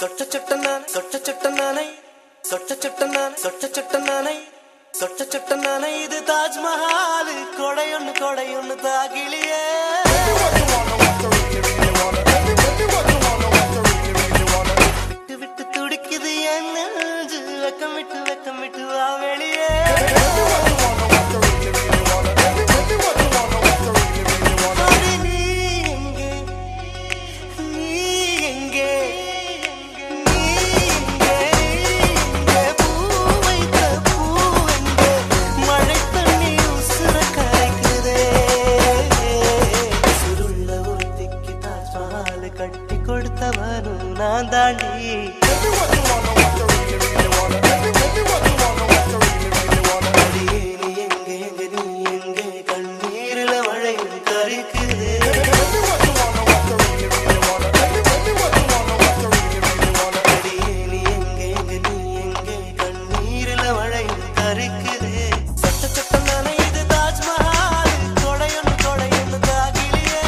சொட்ட சொட்ட நானை சொட்ட சொட்ட நானை சொட்ட சொட்ட நானை சொட்ட சொட்ட நானை சொட்ட சொட்ட நானை இது தாஜ்மஹால் கொடையொன்னு தாகிலியே விட்டு விட்டு துடிக்குது என் நெஞ்சு வெக்கம் விட்டு வா வெளியே கட்டி கொடுத்தவனும் நான் தாண்டி கண்ணீரில மழையும் கரிக்குது கண்ணீரில மழையும் கரிக்குது சட்ட சட்டம் தானே இது தாஜ்மஹால் கொடையொன்னு தாகிலியே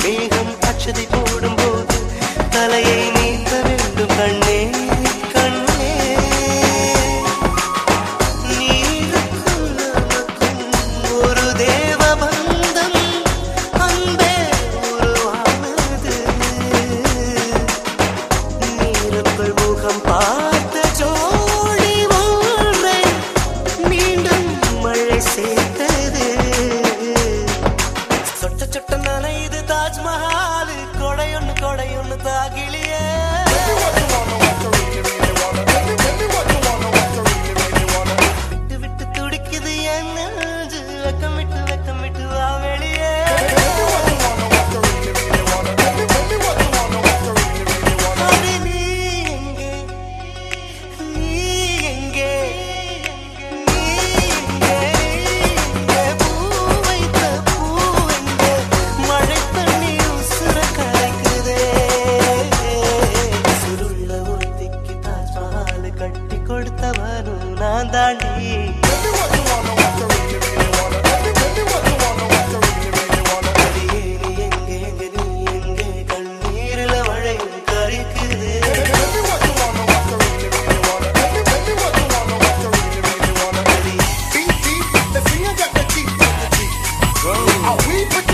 மேகம் அச்சதை போடும்போது தலையை நீந்த வேண்டும் கண்ணே கண்ணே நீருக்கும் ஒரு தேவ பந்தம் அன்பே உருவானது நீருக்குள் முகம் பார்த்த ஜோடி ஒன்றை மீண்டும் மழை சேர்த்தது சொட்ட சொட்ட நானை இது தாஜ்மஹால் கொடையொன்னு தாகிலியே விட்டு விட்டு துடிக்குது என் நெஞ்சு வெக்கம் விட்டு வா வெளியே கட்டி கொடுத்தவனும் நான் தாண்டி கண்ணீரில மழையும் கரிக்குது We